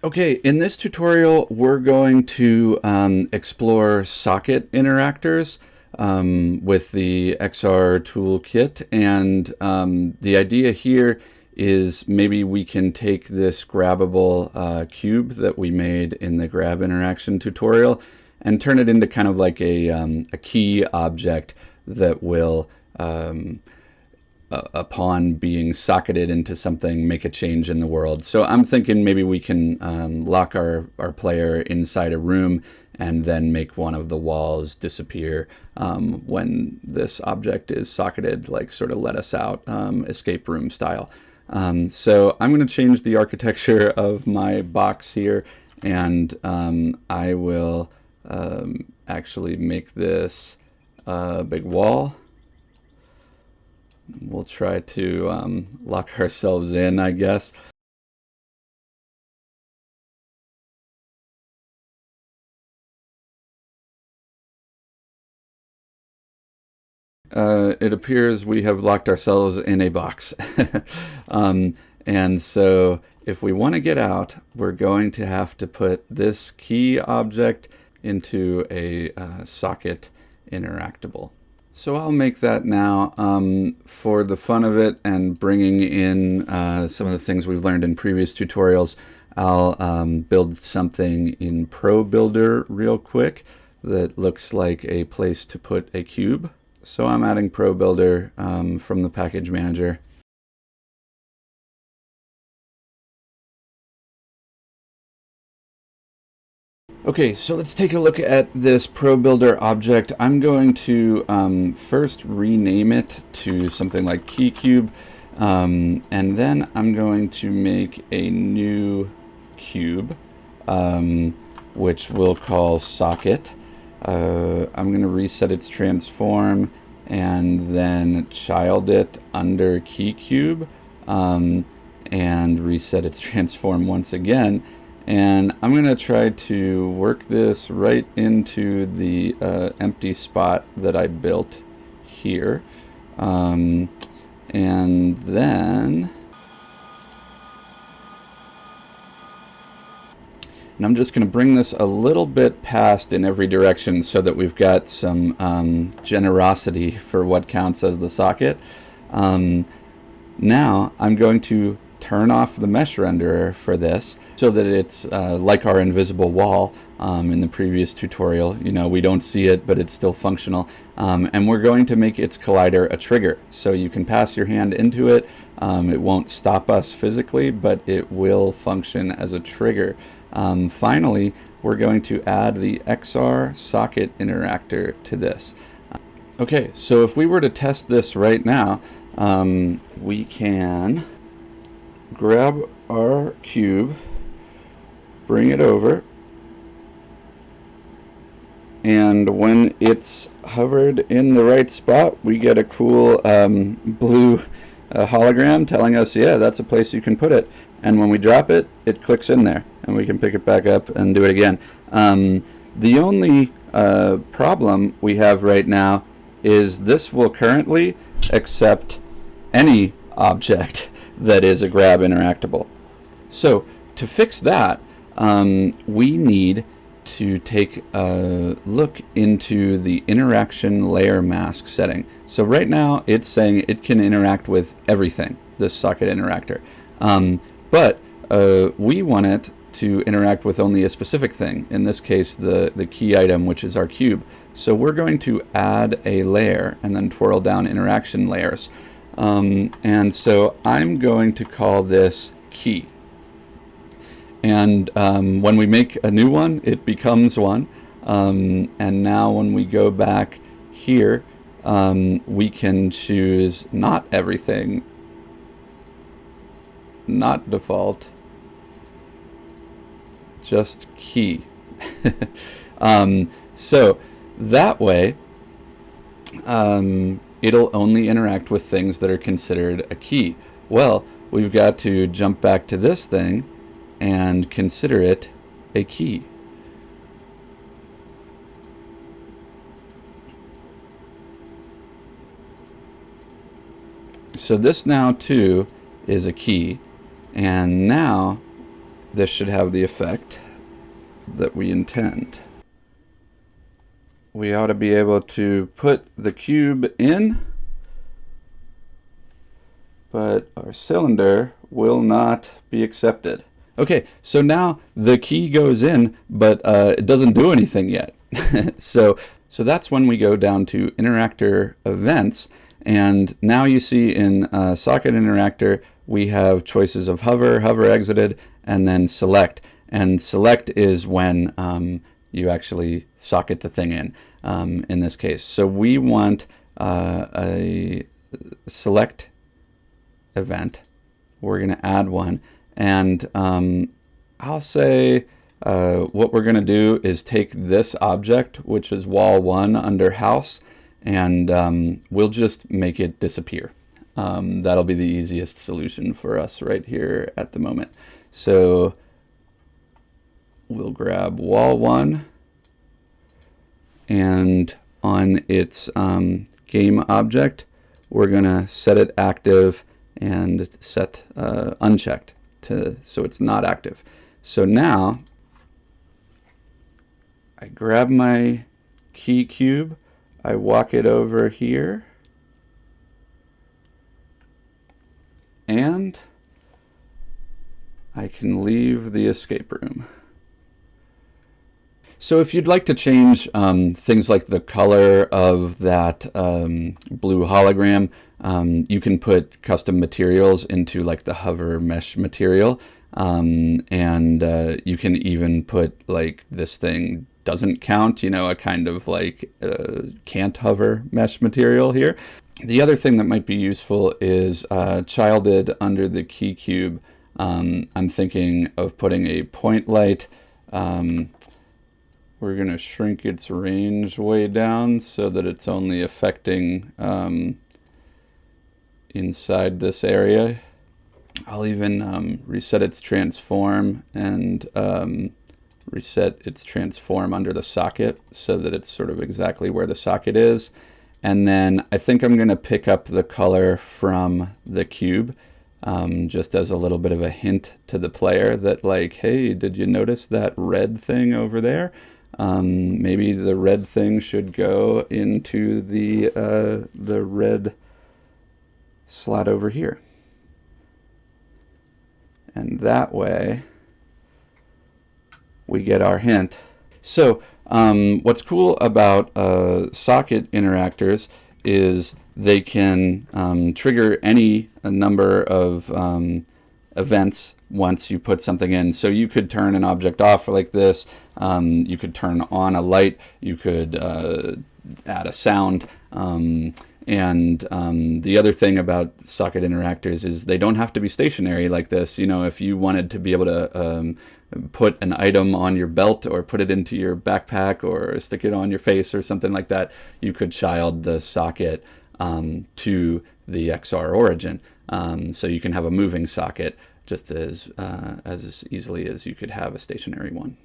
Okay, in this tutorial, we're going to explore socket interactors with the XR toolkit. And the idea here is maybe we can take this grabbable cube that we made in the grab interaction tutorial and turn it into kind of like a key object that will upon being socketed into something, make a change in the world. So I'm thinking maybe we can lock our player inside a room and then make one of the walls disappear when this object is socketed, like sort of let us out, escape room style. So I'm going to change the architecture of my box here, and I will actually make this a big wall. We'll try to lock ourselves in, I guess. It appears we have locked ourselves in a box. And so if we want to get out, we're going to have to put this key object into a socket interactable. So I'll make that now for the fun of it and bringing in some of the things we've learned in previous tutorials. I'll build something in Pro Builder real quick that looks like a place to put a cube. So I'm adding Pro Builder from the package manager. Okay, so let's take a look at this Pro Builder object. I'm going to first rename it to something like KeyCube, and then I'm going to make a new cube, which we'll call Socket. I'm going to reset its transform and then child it under KeyCube, and reset its transform once again. And I'm going to try to work this right into the empty spot that I built here. And then I'm just going to bring this a little bit past in every direction so that we've got some generosity for what counts as the socket. Now I'm going to turn off the mesh renderer for this so that it's like our invisible wall in the previous tutorial. You know, we don't see it, but it's still functional. And we're going to make its collider a trigger. So you can pass your hand into it. It won't stop us physically, but it will function as a trigger. Finally, we're going to add the XR socket interactor to this. Okay, so if we were to test this right now, we can grab our cube, bring it over, and when it's hovered in the right spot, we get a cool blue hologram telling us, yeah, that's a place you can put it. And when we drop it, it clicks in there, and we can pick it back up and do it again. The only problem we have right now is this will currently accept any object that is a grab interactable. So to fix that, we need to take a look into the interaction layer mask setting. So right now it's saying it can interact with everything, this socket interactor. But we want it to interact with only a specific thing, in this case the key item, which is our cube. So we're going to add a layer and then twirl down interaction layers. And so I'm going to call this key. And when we make a new one, it becomes one. And now when we go back here, we can choose not everything, not default, just key. So that way, it'll only interact with things that are considered a key. Well, we've got to jump back to this thing and consider it a key. So this now too is a key, and now this should have the effect that we intend. We ought to be able to put the cube in, but our cylinder will not be accepted. Okay, so now the key goes in, but it doesn't do anything yet. So that's when we go down to Interactor Events, and now you see in Socket Interactor we have choices of hover, hover exited, and then select. And select is when you actually socket the thing in this case. So we want a select event. We're going to add one, and I'll say what we're going to do is take this object, which is wall 1 under house, and we'll just make it disappear. That'll be the easiest solution for us right here at the moment. So we'll grab wall 1, and on its game object, we're going to set it active and set unchecked so it's not active. So now I grab my key cube, I walk it over here, and I can leave the escape room. So if you'd like to change things like the color of that blue hologram, you can put custom materials into like the hover mesh material, and you can even put like this thing doesn't count, you know, a kind of like can't hover mesh material here. The other thing that might be useful is childed under the key cube. I'm thinking of putting a point light. We're going to shrink its range way down so that it's only affecting inside this area. I'll even reset its transform and reset its transform under the socket so that it's sort of exactly where the socket is. And then I think I'm going to pick up the color from the cube, just as a little bit of a hint to the player that like, hey, did you notice that red thing over there? Maybe the red thing should go into the red slot over here. And that way we get our hint. So what's cool about socket interactors is they can trigger any number of events once you put something in. So you could turn an object off like this, you could turn on a light, you could add a sound, and the other thing about socket interactors is they don't have to be stationary like this. You know, if you wanted to be able to put an item on your belt or put it into your backpack or stick it on your face or something like that, you could child the socket to the XR origin. So you can have a moving socket just as easily as you could have a stationary one.